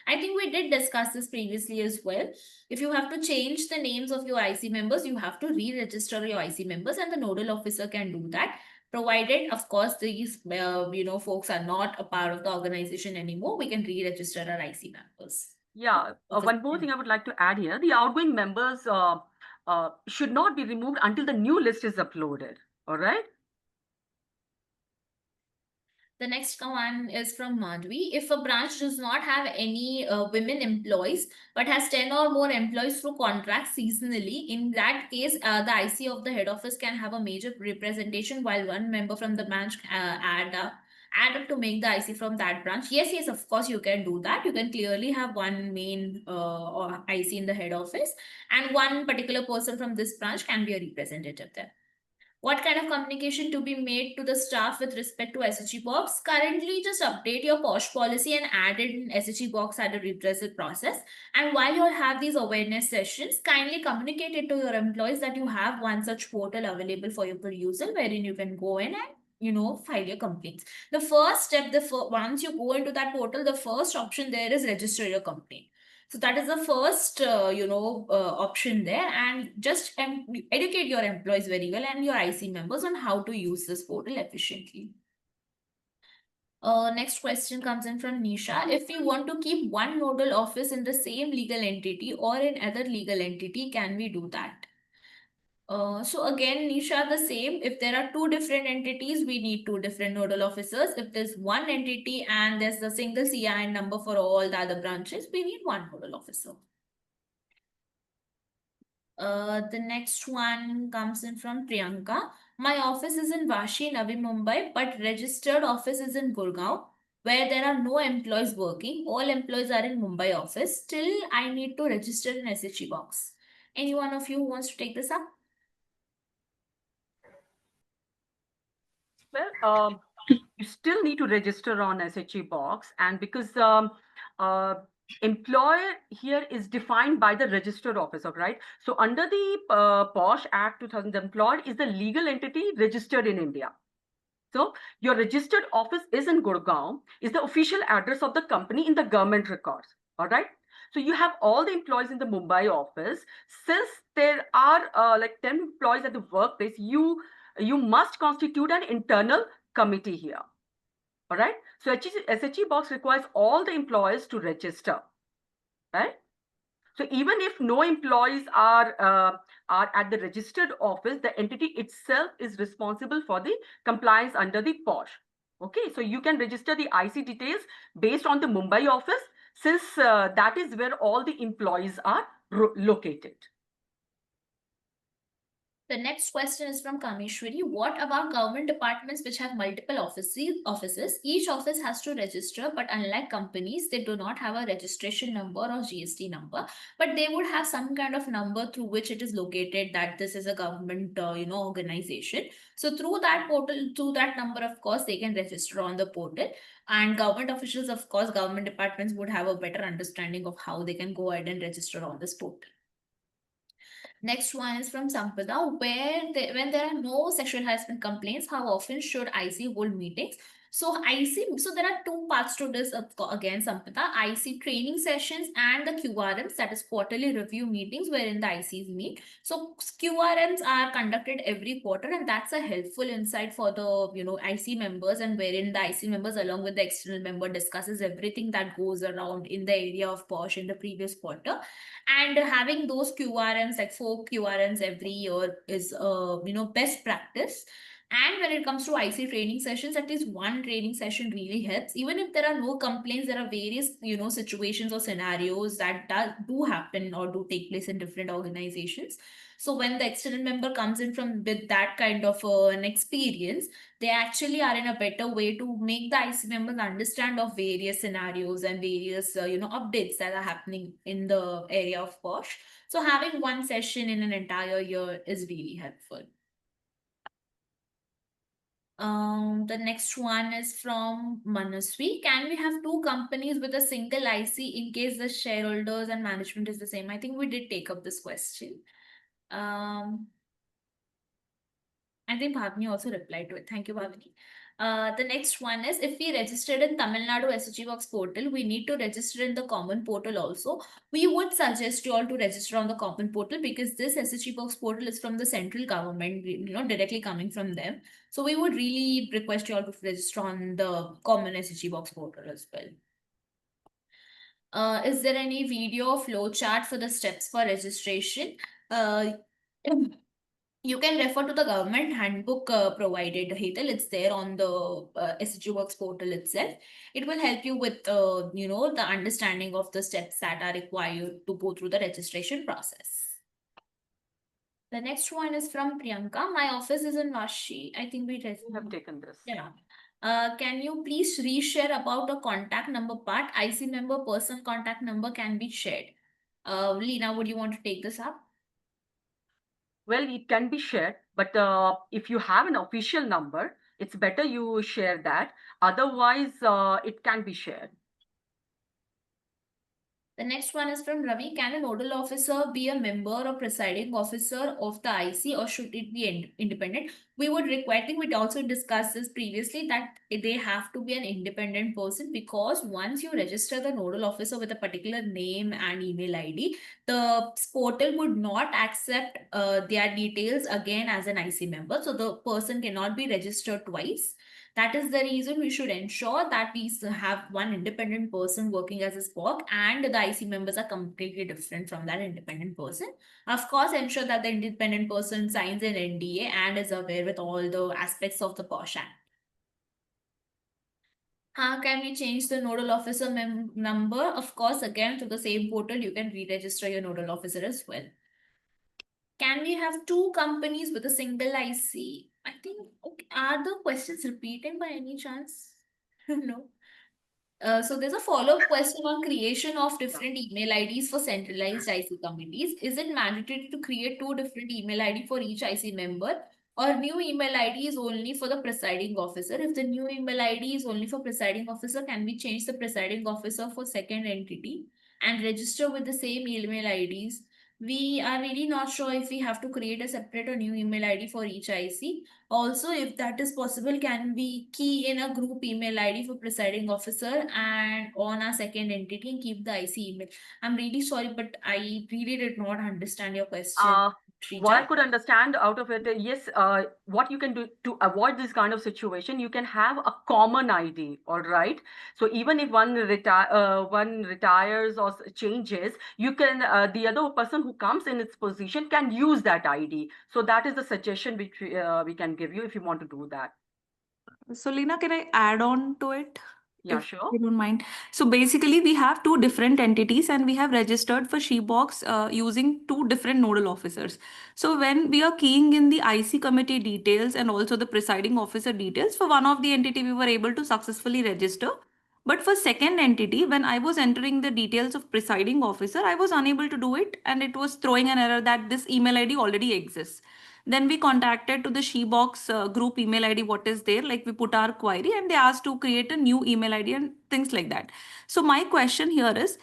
I think we did discuss this previously as well. If you have to change the names of your IC members, you have to re-register your IC members and the nodal officer can do that. Provided, of course, these folks are not a part of the organization anymore, we can re-register our IC members. Yeah, one more thing I would like to add here: the outgoing members should not be removed until the new list is uploaded. All right. The next one is from Madhvi. If a branch does not have any women employees but has 10 or more employees through contract seasonally, in that case, the IC of the head office can have a major representation while one member from the branch add up to make the IC from that branch. Yes, of course, you can do that. You can clearly have one main or IC in the head office and one particular person from this branch can be a representative there. What kind of communication to be made to the staff with respect to SHG box? Currently, just update your PoSH policy and add it in SHG box at a redressal process. And while you all have these awareness sessions, kindly communicate it to your employees that you have one such portal available for your perusal, wherein you can go in and file your complaints. The first step, once you go into that portal, the first option there is register your complaint. So that is the first, option there, and just educate your employees very well and your IC members on how to use this portal efficiently. Next question comes in from Nisha. If we want to keep one nodal office in the same legal entity or in other legal entity, can we do that? So again, Nisha, the same. If there are two different entities, we need two different nodal officers. If there's one entity and there's a single CIN number for all the other branches, we need one nodal officer. The next one comes in from Priyanka. My office is in Vashi, Navi Mumbai, but registered office is in Gurgaon, where there are no employees working. All employees are in Mumbai office. Still, I need to register in SHE box. Any one of you who wants to take this up? Well, you still need to register on SHE box, and because employer here is defined by the registered officer, right? So under the PoSH Act 2000, the employer is the legal entity registered in India. So your registered office is in Gurgaon, is the official address of the company in the government records. All right. So you have all the employees in the Mumbai office. Since there are like 10 employees at the workplace, you must constitute an internal committee here. All right. So SHE box requires all the employees to register. Right. So even if no employees are at the registered office, the entity itself is responsible for the compliance under the PoSH. Okay, so you can register the IC details based on the Mumbai office, since that is where all the employees are located. The next question is from Kameshwari. What about government departments which have multiple offices? Each office has to register, but unlike companies, they do not have a registration number or GST number, but they would have some kind of number through which it is located that this is a government, organization. So through that portal, through that number, of course, they can register on the portal. And government officials, of course, government departments would have a better understanding of how they can go ahead and register on this portal. Next one is from Sampada. When there are no sexual harassment complaints, how often should IC hold meetings? So so there are two parts to this again, Sampada. IC training sessions and the QRMs, that is quarterly review meetings wherein the ICs meet. So QRMs are conducted every quarter, and that's a helpful insight for the IC members, and wherein the IC members along with the external member discusses everything that goes around in the area of PoSH in the previous quarter. And having those QRMs, like 4 QRMs every year, is best practice. And when it comes to IC training sessions, at least one training session really helps. Even if there are no complaints, there are various situations or scenarios that do happen or do take place in different organizations. So when the external member comes in from with that kind of an experience, they actually are in a better way to make the IC members understand of various scenarios and various updates that are happening in the area of PoSH. So having one session in an entire year is really helpful. The next one is from Manasvi. Can we have two companies with a single IC in case the shareholders and management is the same? I think we did take up this question. I think Bhavni also replied to it. Thank you, Bhavni. The next one is, if we registered in Tamil Nadu SHG Box portal, we need to register in the common portal also. We would suggest you all to register on the common portal because this SHG Box portal is from the central government, directly coming from them. So we would really request you all to register on the common SHG Box portal as well. Is there any video flow chart for the steps for registration? You can refer to the government handbook provided, Hetal. It's there on the SG Works portal itself. It will help you with, the understanding of the steps that are required to go through the registration process. The next one is from Priyanka. My office is in Vashi. I think we have taken this. Yeah. Can you please reshare about the contact number part? IC member person contact number can be shared. Leena, would you want to take this up? Well, it can be shared, But if you have an official number, it's better you share that. Otherwise, it can be shared. The next one is from Ravi. Can a nodal officer be a member or presiding officer of the IC, or should it be independent? We would require, I think we also discussed this previously, that they have to be an independent person, because once you register the nodal officer with a particular name and email ID, the portal would not accept their details again as an IC member. So the person cannot be registered twice. That is the reason we should ensure that we have one independent person working as a SPOC, and the IC members are completely different from that independent person. Of course, ensure that the independent person signs an NDA and is aware with all the aspects of the PoSH Act. How can we change the nodal officer number? Of course, again, to the same portal, you can re-register your nodal officer as well. Can we have two companies with a single IC? I think, okay, are the questions repeating by any chance? No. So there's a follow-up question on creation of different email IDs for centralized IC committees. Is it mandatory to create two different email ID for each IC member, or new email ID is only for the presiding officer? If the new email ID is only for presiding officer, can we change the presiding officer for second entity and register with the same email IDs? We are really not sure if we have to create a separate or new email ID for each IC. Also, if that is possible, can we key in a group email ID for presiding officer and on our second entity and keep the IC email? I'm really sorry, but I really did not understand your question, What I Shrija. could understand out of it, yes, what you can do to avoid this kind of situation, you can have a common ID, all right? So even if one retires or changes, you can the other person who comes in its position can use that ID. So that is the suggestion which we can give you if you want to do that. So, Lena, can I add on to it? Yeah, If sure. you don't mind. So basically, we have two different entities and we have registered for SheBox using two different nodal officers. So when we are keying in the IC committee details and also the presiding officer details, for one of the entity, we were able to successfully register. But for second entity, when I was entering the details of presiding officer, I was unable to do it, and it was throwing an error that this email ID already exists. Then we contacted to the SheBox group email ID, what is there, like we put our query and they asked to create a new email ID and things like that. So my question here is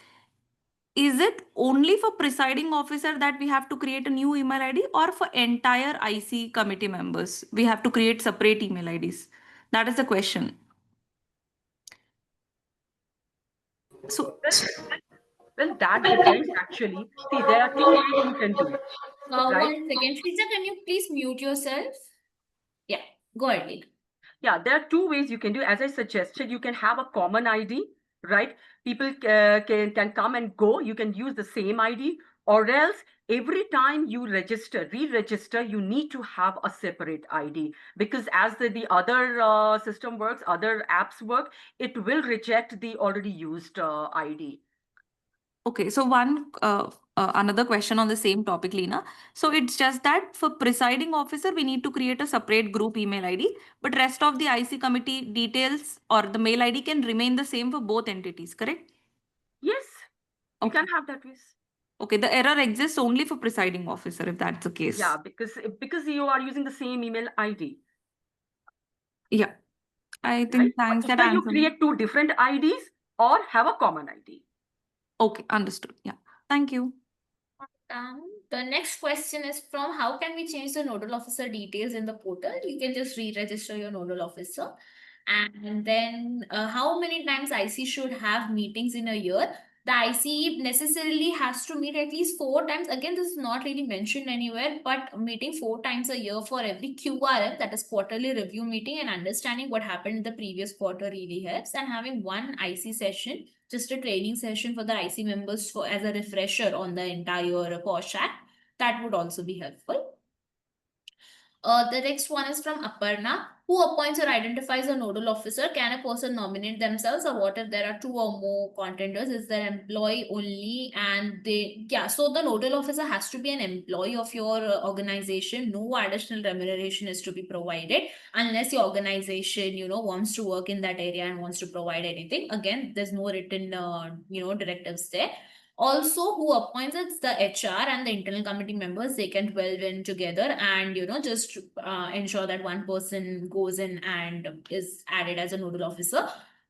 it only for presiding officer that we have to create a new email ID, or for entire IC committee members we have to create separate email IDs? That is the question. So Well, that depends actually. See, there are two ways you can do, right? 1 second. Shrija, can you please mute yourself? Yeah, go ahead, Lena. Yeah, there are two ways you can do. As I suggested, you can have a common ID, right? People can come and go. You can use the same ID, or else every time you register, re-register, you need to have a separate ID, because as the other system works, other apps work, it will reject the already used ID. okay, so another question on the same topic, Lena. So it's just that for presiding officer, we need to create a separate group email ID, but rest of the IC committee details or the mail ID can remain the same for both entities, correct? Yes, you Okay. can have that ways. Okay, the error exists only for presiding officer if that's the case. Yeah, because you are using the same email ID. Yeah, I Right? think thanks that Either you answer. create two different IDs or have a common ID. Okay, understood. Yeah, thank you. The next question is from, how can we change the nodal officer details in the portal? You can just re-register your nodal officer. And then how many times IC should have meetings in a year? The IC necessarily has to meet at least 4 times. Again, this is not really mentioned anywhere, but meeting 4 times a year for every QRM, that is quarterly review meeting, and understanding what happened in the previous quarter really helps. And having one IC session, just a training session for the IC members for as a refresher on the entire PoSH Act, that would also be helpful. The next one is from Aparna. Who appoints or identifies a nodal officer? Can a person nominate themselves, or what if there are two or more contenders? Is their employee only? And so the nodal officer has to be an employee of your organization. No additional remuneration is to be provided unless your organization, wants to work in that area and wants to provide anything. Again, there's no written, directives there. Also, who appoints it's the HR and the internal committee members. They can delve in together and just ensure that one person goes in and is added as a nodal officer.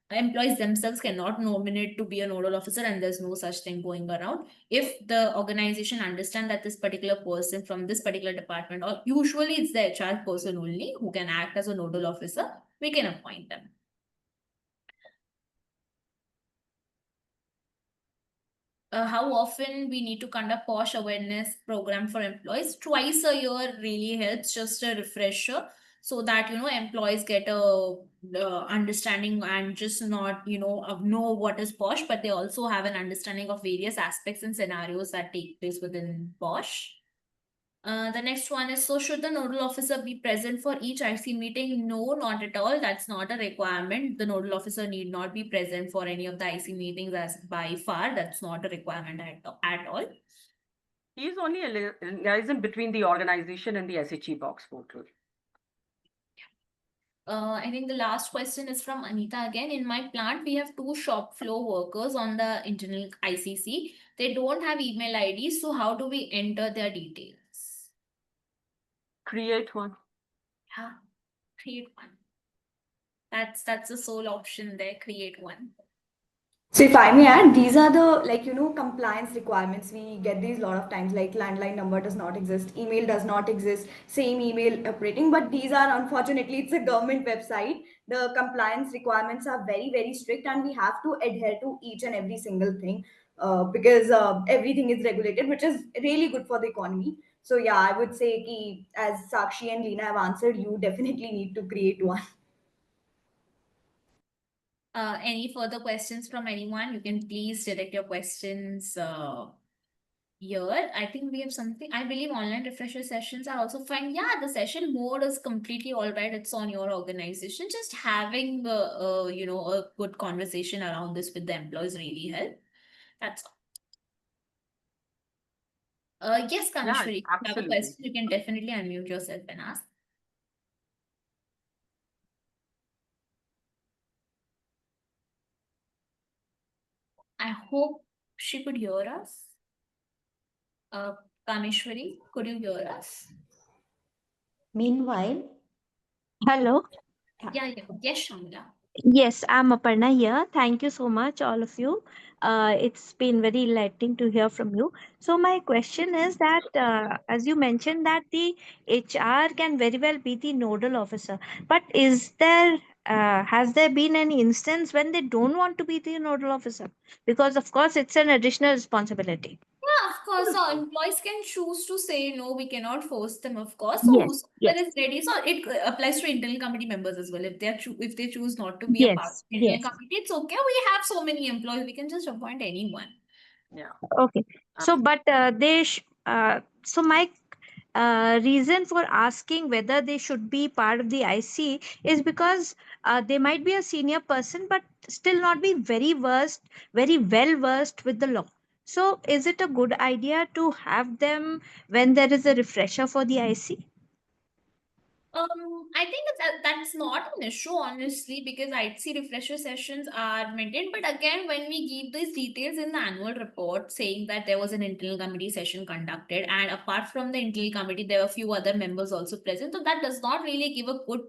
Employees themselves cannot nominate to be a nodal officer, and there's no such thing going around. If the organization understand that this particular person from this particular department, or usually it's the HR person only who can act as a nodal officer, we can appoint them. How often we need to conduct PoSH awareness program for employees? Twice a year really helps, just a refresher, so that employees get a understanding and just not know what is PoSH, but they also have an understanding of various aspects and scenarios that take place within PoSH. The next one is, so should the nodal officer be present for each IC meeting? No, not at all. That's not a requirement. The nodal officer need not be present for any of the IC meetings, as by far. That's not a requirement at all. He is only a liaison between the organization and the SHE box portal. I think the last question is from Anita again. In my plant, we have 2 shop floor workers on the internal ICC. They don't have email IDs, so how do we enter their details? Create one. Yeah, create one. That's the sole option there. Create one. So if I may add, these are the compliance requirements. We get these a lot of times, like landline number does not exist, email does not exist, same email operating. But these are, unfortunately, it's a government website. The compliance requirements are very, very strict, and we have to adhere to each and every single thing because everything is regulated, which is really good for the economy. So yeah, I would say as Sakshi and Leena have answered, you definitely need to create one. Any further questions from anyone? You can please direct your questions here. I think we have something. I believe online refresher sessions are also fine. Yeah, the session mode is completely all right. It's on your organization. Just having a good conversation around this with the employees really help. That's all. Yes, Yeah, Kanishwari, if you have a absolutely. question, you can definitely unmute yourself and ask. I hope she could hear us. Kanishwari, could you hear us? Meanwhile, hello. Yeah. Yes, Shamila. Yes, I'm Aparna here. Thank you so much, all of you. It's been very enlightening to hear from you. So my question is that, as you mentioned, that the HR can very well be the nodal officer, but has there been any instance when they don't want to be the nodal officer? Because of course, it's an additional responsibility. Yeah, of course, our employees can choose to say no, we cannot force them, of course. So Yes, whosoever yes, is ready, so it applies to internal committee members as well. If if they choose not to be a part of yes, the internal yes. committee, it's okay. We have so many employees, we can just appoint anyone. Yeah. Okay. So, Absolutely. but so my reason for asking whether they should be part of the IC is because they might be a senior person, but still not be very well versed with the law. So, is it a good idea to have them when there is a refresher for the IC? I think that's not an issue, honestly, because I'd see refresher sessions are maintained. But again, when we give these details in the annual report saying that there was an internal committee session conducted, and apart from the internal committee, there were a few other members also present. So that does not really give a good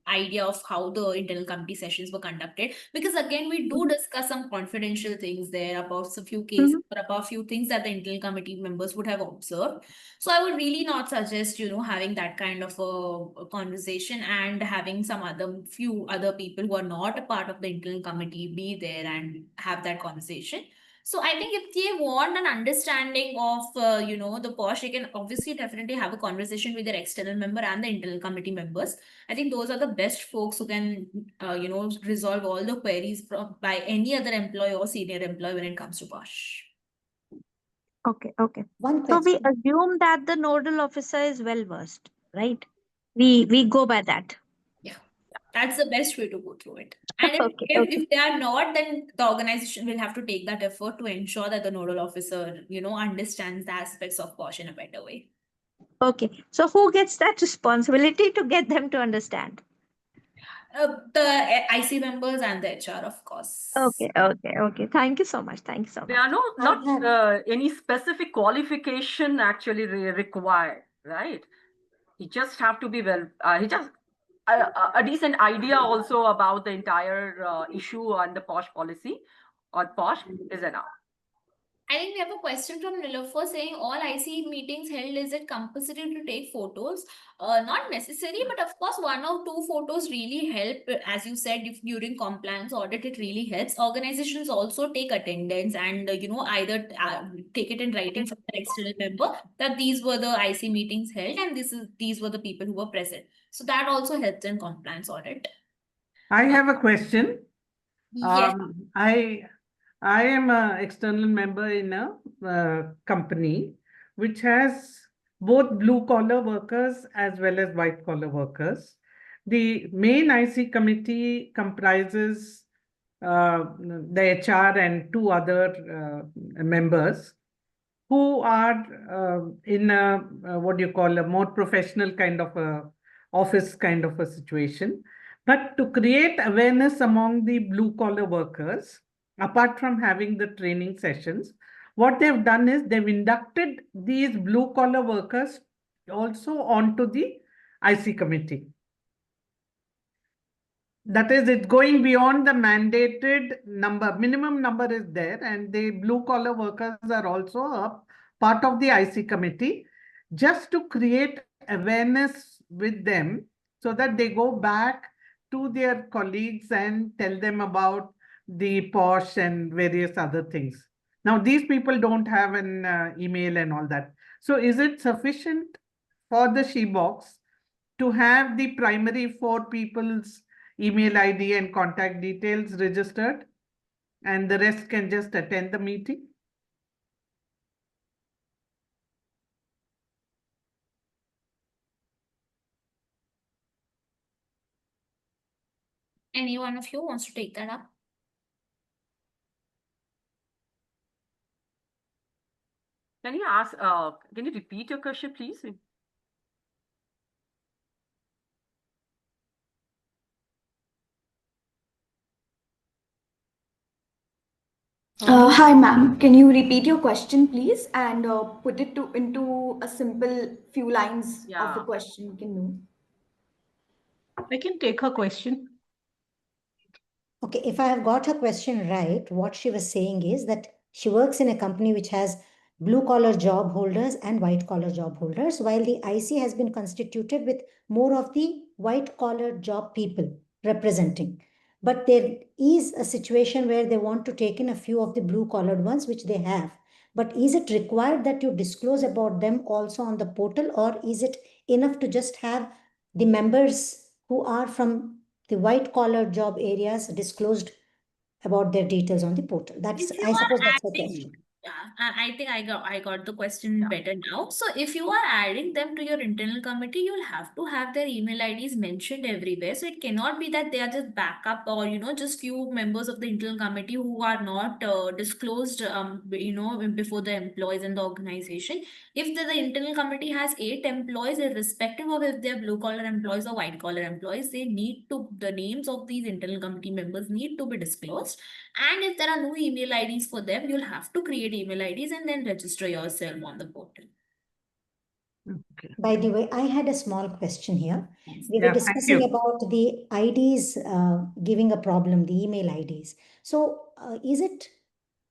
idea of how the internal committee sessions were conducted, because again we do discuss some confidential things there about a few cases Mhm. or about a few things that the internal committee members would have observed. So I would really not suggest, having that kind of a conversation and having some few other people who are not a part of the internal committee be there and have that conversation. So I think if they want an understanding of, the PoSH, they can obviously definitely have a conversation with their external member and the internal committee members. I think those are the best folks who can, resolve all the queries by any other employee or senior employee when it comes to PoSH. Okay, okay. One So we question. assume that the nodal officer is well versed, right? We go by that. Yeah, that's the best way to go through it. And Okay, okay. if they are not, then the organization will have to take that effort to ensure that the nodal officer, understands the aspects of PoSH in a better way. Okay. So who gets that responsibility to get them to understand? The IC members and the HR, of course. Okay. Thank you so much. Thank you so There much. are not have- any specific qualification actually required, right? He just have to be well. He just a decent idea also about the entire issue and the PoSH policy or PoSH is enough. I think we have a question from Nilofer saying all IC meetings held, is it compulsory to take photos? Not necessary, but of course, one or two photos really help. As you said, if during compliance audit, it really helps. Organizations also take attendance and either take it in writing from the external member that these were the IC meetings held and these were the people who were present. So that also helps in compliance audit. I have a question. Yes. I am an external member in a company which has both blue collar workers as well as white collar workers. The main IC committee comprises the HR and two other members who are in a what do you call a more professional kind of a office kind of a situation. But to create awareness among the blue collar workers, apart from having the training sessions, what they've done is they've inducted these blue collar workers also onto the IC committee. That is, it's going beyond the mandated number. Minimum number is there, and the blue collar workers are also a part of the IC committee, just to create awareness with them so that they go back to their colleagues and tell them about the PoSH and various other things. Now, these people don't have an email and all that. So is it sufficient for the she box to have the primary four people's email ID and contact details registered, and the rest can just attend the meeting? Any one of you wants to take that up? Can you repeat your question, please? Hi, ma'am. Can you repeat your question, please, and put it into a simple few lines of the Yeah. question we can know? I can take her question. Okay, if I have got her question right, what she was saying is that she works in a company which has blue collar job holders and white collar job holders, while the IC has been constituted with more of the white collar job people representing. But there is a situation where they want to take in a few of the blue collared ones, which they have. But is it required that you disclose about them also on the portal, or is it enough to just have the members who are from the white collar job areas disclosed about their details on the portal? That's, If you I suppose are that's the adding, question. I think I got the question better now. So if you are adding them to your internal committee, you'll have to have their email IDs mentioned everywhere. So it cannot be that they are just backup or just few members of the internal committee who are not disclosed before the employees in the organization. If the internal committee has 8 employees, irrespective of if they're blue collar employees or white collar employees, the names of these internal committee members need to be disclosed. And if there are no email IDs for them, you'll have to create email IDs and then register yourself on the portal. Okay. By the way, I had a small question here. Yes. We were Yeah, thank discussing you. about the IDs giving a problem, the email IDs. So, is it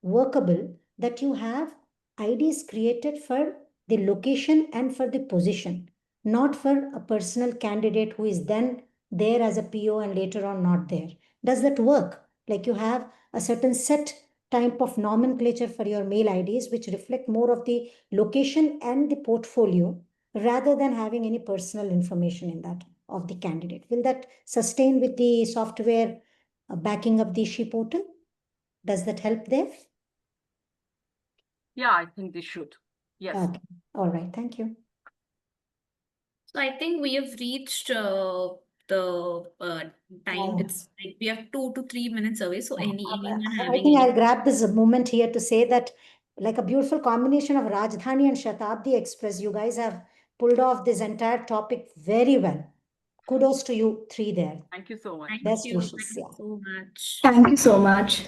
workable that you have IDs created for the location and for the position, not for a personal candidate who is then there as a PO and later on not there? Does that work? Like you have a certain set type of nomenclature for your mail IDs, which reflect more of the location and the portfolio rather than having any personal information in that of the candidate. Will that sustain with the software backing up the she portal? Does that help there? Yeah, I think they should. Yes. Okay. All right. Thank you. So I think we have reached the time. Oh. It's like we have 2 to 3 minutes away. So anyone I having think any? I'll grab this moment here to say that, like a beautiful combination of Rajdhani and Shatabdi Express, you guys have pulled off this entire topic very well. kudos to you three there. Thank you so much. Thank Best you. wishes. Thank you Yeah. so much. Thank you so much.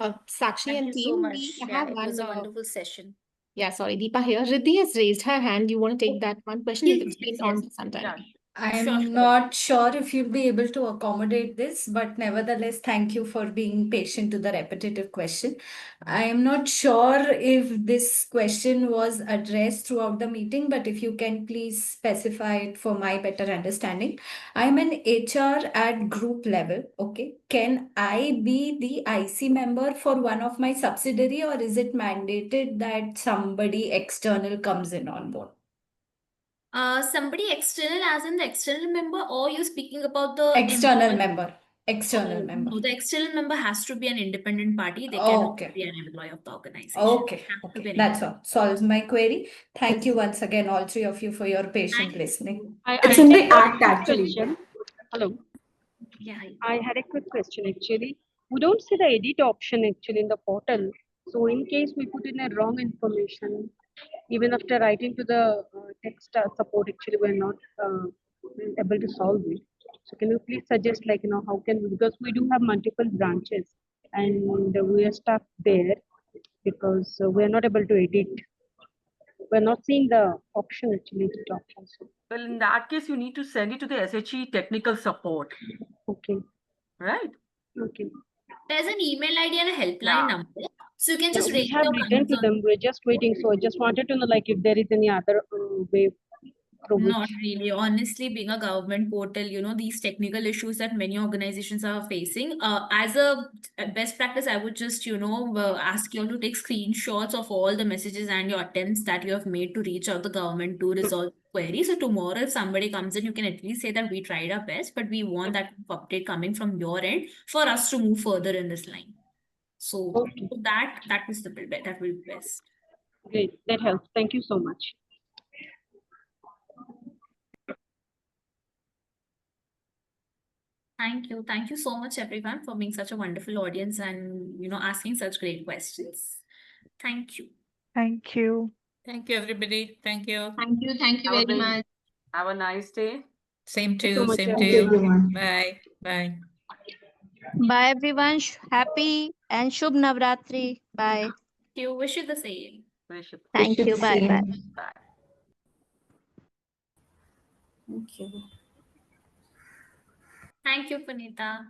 Sakshi Thank and you so team, much. we Yeah, have it one. was a wonderful session. Yeah, sorry, Deepa here. Riddhi has raised her hand. You want to take that one question? Yes, It's been yes, on yes. sometime. Yeah. Sure, I'm sure. not sure if you'll be able to accommodate this, but nevertheless, thank you for being patient to the repetitive question. I am not sure if this question was addressed throughout the meeting, but if you can please specify it for my better understanding. I'm an HR at group level, okay? Can I be the IC member for one of my subsidiary, or is it mandated that somebody external comes in on board? Somebody external, as in the external member, or you're speaking about the External employee? member. External Oh, member. no, the external member has to be an independent party. They cannot Okay. be an employee of the organization. Okay. Has to be Okay. an That's independent. all. Solves my query. Thank you once again, all three of you, for your patient Thank listening. you. It's in the got a act, quick actually. question. Hello. Yeah. I had a quick question actually. We don't see the edit option actually in the portal. So in case we put in a wrong information, even after writing to the text support, actually we're not able to solve it. So can you please suggest like, how can we, because we do have multiple branches and we are stuck there because we're not able to edit. We're not seeing the option actually, edit option. So, well, in that case, you need to send it to the SHE technical support. Okay. Right? Okay. There's an email ID and a helpline Yeah. number. So you can Yeah, just we raise have your written to concern. them. We're just waiting. So I just wanted to know, like, if there is any other way through Not which. really. Honestly, being a government portal, these technical issues that many organizations are facing, as a best practice, I would just, ask you all to take screenshots of all the messages and your attempts that you have made to reach out the government to resolve the query. So tomorrow, if somebody comes in, you can at least say that we tried our best, but we want that update coming from your end for us to move further in this line. So Okay. that will be best. Great. That helps. Thank you so much. Thank you. Thank you so much, everyone, for being such a wonderful audience and, asking such great questions. Thank you. Thank you. Thank you, everybody. Thank you. Thank you. Thank you very much. Have a nice day. Same to Thank you so you. much, Same to Thank you, you. everyone. Bye. Bye. Bye everyone. Happy and Shubh Navratri. Bye. You wish you the same. Wish you. Thank Wish you you. the Bye bye. same. Bye. Thank you. Thank you, Punita.